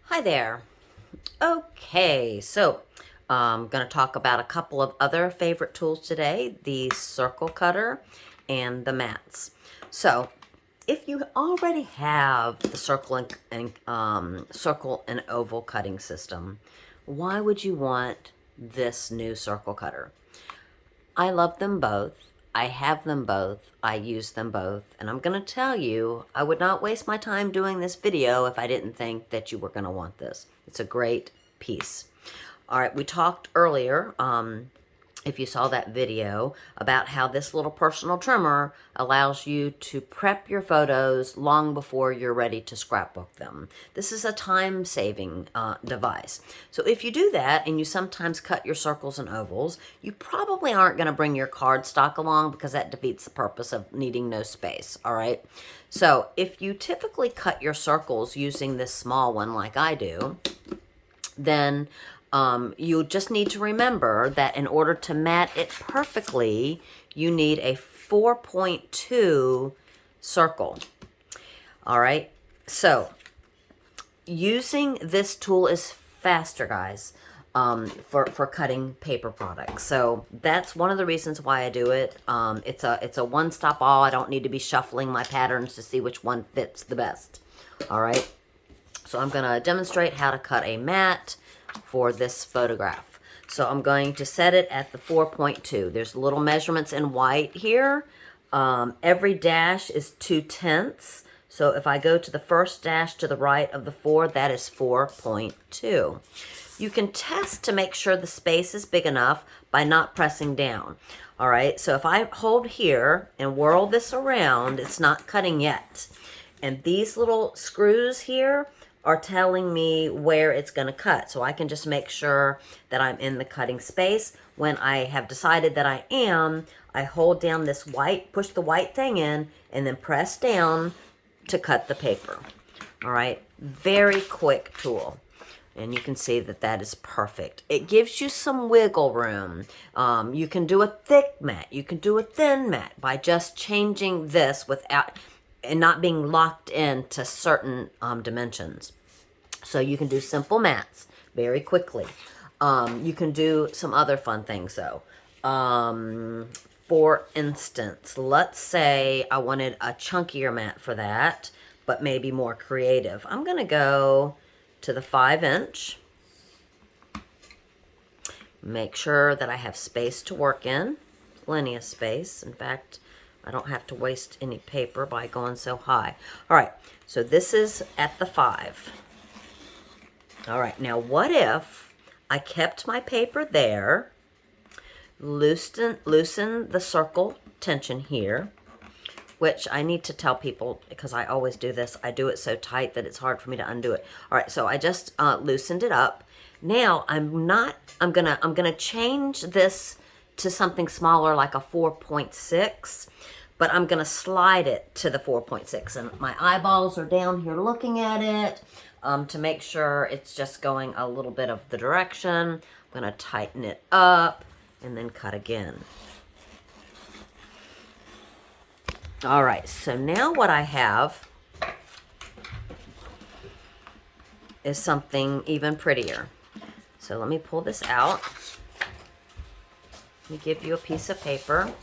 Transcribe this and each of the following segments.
Hi there. Okay, so I'm going to talk about a couple of other favorite tools today, the circle cutter and the mats. So if you already have the circle and oval cutting system, why would you want this new circle cutter? I love them both. I have them both. I use them both. And I'm going to tell you, I would not waste my time doing this video if I didn't think that you were going to want this. It's a great piece. All right, we talked earlier, if you saw that video, about how this little personal trimmer allows you to prep your photos long before you're ready to scrapbook them. This is a time-saving device. So if you do that and you sometimes cut your circles and ovals, you probably aren't going to bring your cardstock along because that defeats the purpose of needing no space, all right? So if you typically cut your circles using this small one like I do, then you just need to remember that in order to mat it perfectly, you need a 4.2 circle. All right, so using this tool is faster, guys, for cutting paper products. So that's one of the reasons why I do it. It's a one-stop all. I don't need to be shuffling my patterns to see which one fits the best. All right, so I'm going to demonstrate how to cut a mat for this photograph. So I'm going to set it at the 4.2. There's little measurements in white here. Every dash is 2/10. So if I go to the first dash to the right of the 4, that is 4.2. You can test to make sure the space is big enough by not pressing down. All right, so if I hold here and whirl this around, it's not cutting yet. And these little screws here are telling me where it's going to cut. So I can just make sure that I'm in the cutting space. When I have decided that I am, I hold down this white, push the white thing in, and then press down to cut the paper. All right, very quick tool. And you can see that that is perfect. It gives you some wiggle room. You can do a thick mat. You can do a thin mat by just changing this without and not being locked into certain dimensions. So you can do simple mats very quickly. You can do some other fun things though. For instance, let's say I wanted a chunkier mat for that, but maybe more creative. I'm going to go to the 5-inch. Make sure that I have space to work in. Plenty of space. In fact, I don't have to waste any paper by going so high. All right, so this is at the 5. All right, now what if I kept my paper there, loosen the circle tension here, which I need to tell people because I always do this. I do it so tight that it's hard for me to undo it. All right, so I just loosened it up. Now I'm gonna change this to something smaller like a 4.6, but I'm gonna slide it to the 4.6, and my eyeballs are down here looking at it to make sure it's just going a little bit of the direction. I'm gonna tighten it up and then cut again. All right, so now what I have is something even prettier. So let me pull this out. Let me give you a piece of paper.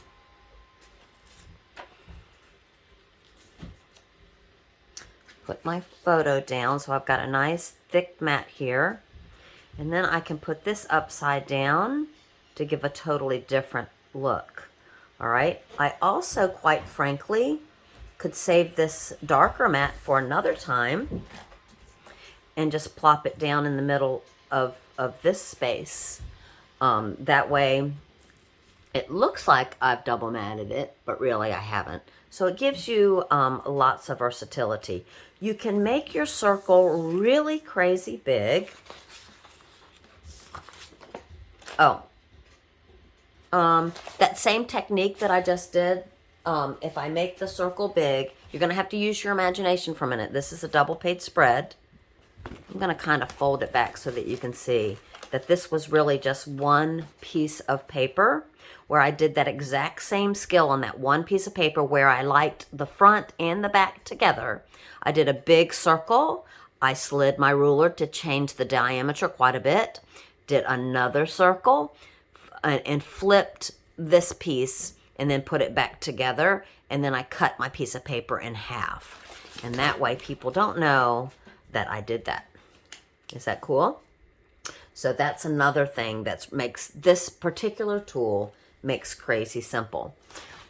Put my photo down so I've got a nice thick mat here. And then I can put this upside down to give a totally different look. All right. I also, quite frankly, could save this darker mat for another time and just plop it down in the middle of this space. That way it looks like I've double matted it, but really I haven't. So it gives you lots of versatility. You can make your circle really crazy big. Oh, that same technique that I just did, if I make the circle big, you're going to have to use your imagination for a minute. This is a double page spread. I'm going to kind of fold it back so that you can see that this was really just one piece of paper where I did that exact same skill on that one piece of paper where I liked the front and the back together. I did a big circle. I slid my ruler to change the diameter quite a bit, did another circle, and flipped this piece and then put it back together, and then I cut my piece of paper in half. And that way people don't know that I did that. Is that cool? So that's another thing that makes this particular tool makes crazy simple.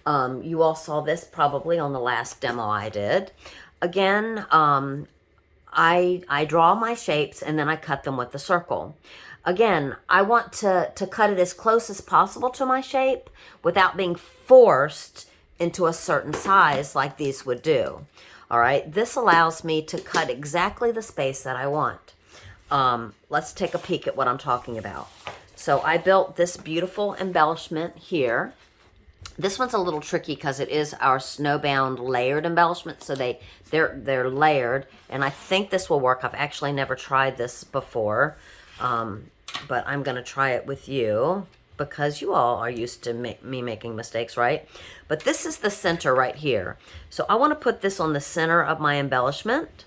You all saw this probably on the last demo I did. Again, I draw my shapes and then I cut them with the circle. Again, I want to cut it as close as possible to my shape without being forced into a certain size like these would do. All right, this allows me to cut exactly the space that I want. Let's take a peek at what I'm talking about. So I built this beautiful embellishment here. This one's a little tricky because it is our snowbound layered embellishment, so they're layered, and I think this will work. I've actually never tried this before, but I'm going to try it with you because you all are used to me making mistakes, right? But this is the center right here. So I want to put this on the center of my embellishment,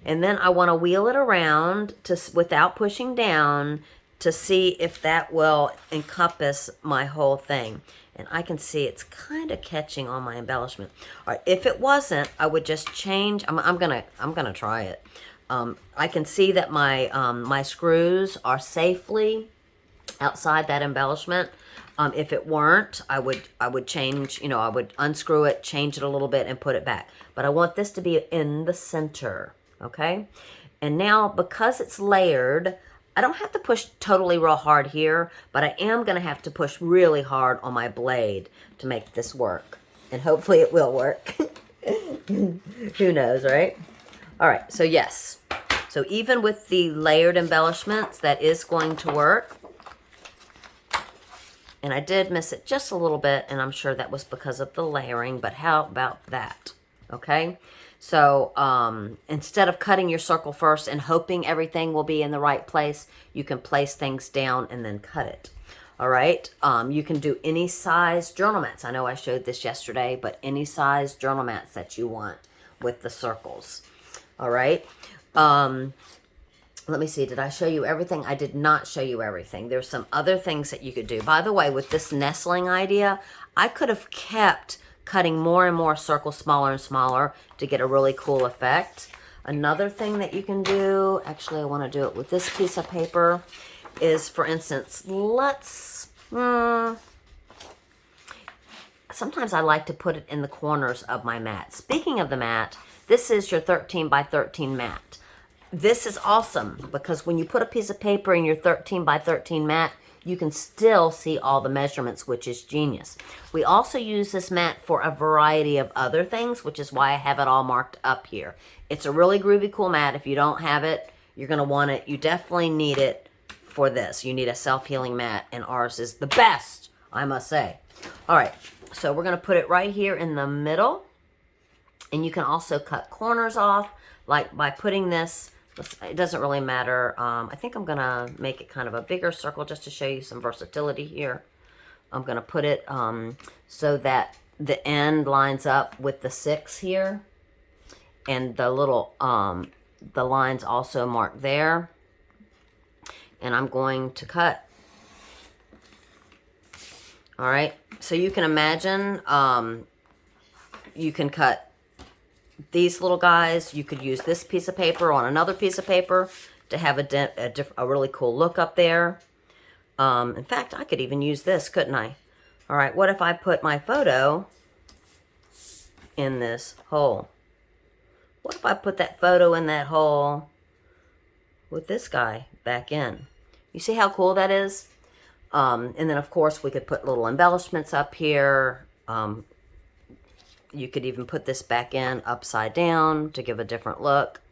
and then I want to wheel it around without pushing down to see if that will encompass my whole thing. And I can see it's kind of catching on my embellishment. All right, if it wasn't, I would just change. I'm gonna try it. I can see that my my screws are safely outside that embellishment. If it weren't, I would change. You know, I would unscrew it, change it a little bit, and put it back. But I want this to be in the center. Okay, and now because it's layered, I don't have to push totally real hard here, but I am going to have to push really hard on my blade to make this work. And hopefully it will work. Who knows, right? All right, so yes. So even with the layered embellishments, that is going to work. And I did miss it just a little bit, and I'm sure that was because of the layering, but how about that? Okay? So instead of cutting your circle first and hoping everything will be in the right place, you can place things down and then cut it. All right. You can do any size journal mats. I know I showed this yesterday, but any size journal mats that you want with the circles. All right. Let me see. Did I show you everything? I did not show you everything. There's some other things that you could do. By the way, with this nestling idea, I could have kept cutting more and more circles smaller and smaller to get a really cool effect. Another thing that you can do, actually I want to do it with this piece of paper, is for instance, sometimes I like to put it in the corners of my mat. Speaking of the mat, this is your 13 by 13 mat. This is awesome because when you put a piece of paper in your 13 by 13 mat, you can still see all the measurements, which is genius. We also use this mat for a variety of other things, which is why I have it all marked up here. It's a really groovy, cool mat. If you don't have it, you're going to want it. You definitely need it for this. You need a self-healing mat, and ours is the best, I must say. All right, so we're going to put it right here in the middle, and you can also cut corners off, like by putting this. It doesn't really matter. I think I'm going to make it kind of a bigger circle just to show you some versatility here. I'm going to put it so that the end lines up with the 6 here. And the little, the lines also marked there. And I'm going to cut. All right. So you can imagine you can cut these little guys. You could use this piece of paper on another piece of paper to have a really cool look up there. In fact, I could even use this, couldn't I? All right, what if I put my photo in this hole? What if I put that photo in that hole with this guy back in? You see how cool that is? And then, of course, we could put little embellishments up here. You could even put this back in upside down to give a different look.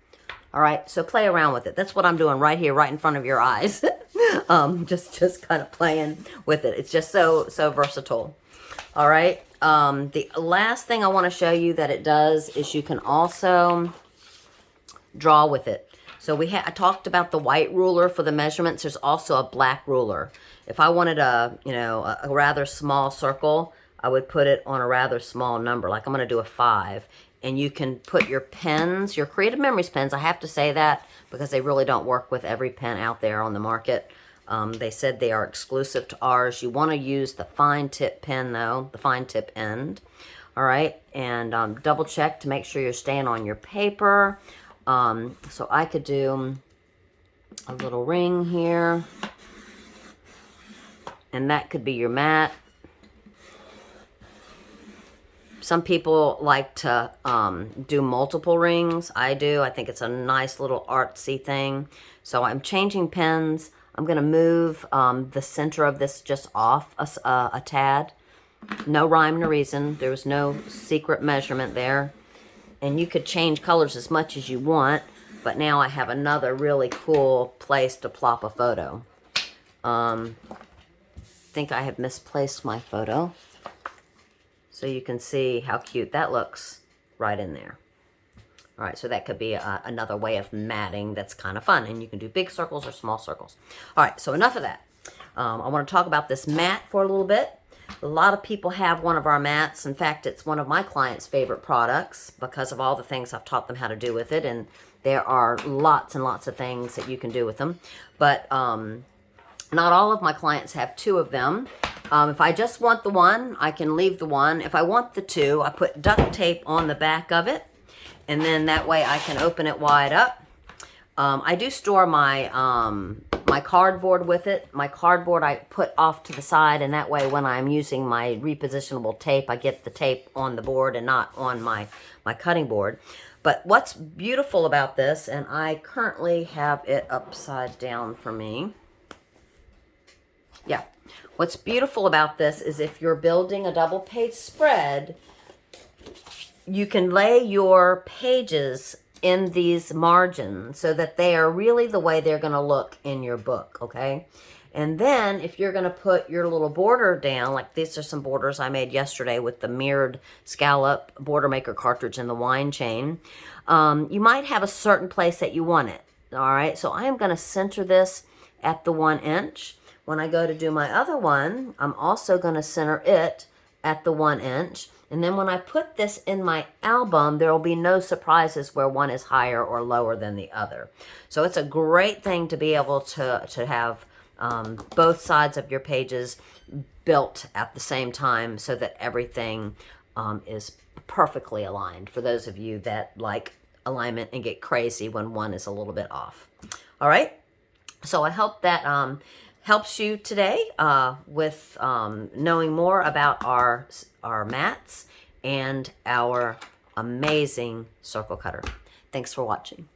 All right, so play around with it. That's what I'm doing right here, right in front of your eyes. Just kind of playing with it. It's just so versatile. All right, the last thing I want to show you that it does is you can also draw with it. So I talked about the white ruler for the measurements. There's also a black ruler. If I wanted a rather small circle, I would put it on a rather small number, like I'm going to do a 5. and you can put your pens, your Creative Memories pens. I have to say that because they really don't work with every pen out there on the market. They said they are exclusive to ours. You want to use the fine tip pen though, the fine tip end. All right, and double check to make sure you're staying on your paper. So I could do a little ring here, and that could be your mat. Some people like to do multiple rings. I do. I think it's a nice little artsy thing. So I'm changing pens. I'm going to move the center of this just off a tad. No rhyme, no reason. There was no secret measurement there. And you could change colors as much as you want. But now I have another really cool place to plop a photo. I think I have misplaced my photo. So you can see how cute that looks right in there. All right, so that could be another way of matting that's kind of fun. And you can do big circles or small circles. All right, so enough of that. I want to talk about this mat for a little bit. A lot of people have one of our mats. In fact, it's one of my clients' favorite products because of all the things I've taught them how to do with it. And there are lots and lots of things that you can do with them. But not all of my clients have two of them. If I just want the one, I can leave the one. If I want the two, I put duct tape on the back of it. And then that way I can open it wide up. I do store my my cardboard with it. My cardboard I put off to the side, and that way when I'm using my repositionable tape, I get the tape on the board and not on my cutting board. But what's beautiful about this, and I currently have it upside down for me. Yeah. What's beautiful about this is if you're building a double page spread, you can lay your pages in these margins so that they are really the way they're going to look in your book, okay? And then if you're going to put your little border down, like these are some borders I made yesterday with the mirrored scallop border maker cartridge and the wine chain, you might have a certain place that you want it, all right? So I am going to center this at the 1 inch. When I go to do my other one, I'm also going to center it at the 1 inch. And then when I put this in my album, there will be no surprises where one is higher or lower than the other. So it's a great thing to be able to have both sides of your pages built at the same time so that everything is perfectly aligned for those of you that like alignment and get crazy when one is a little bit off. All right. So I hope that helps you today with knowing more about our mats and our amazing circle cutter. Thanks for watching.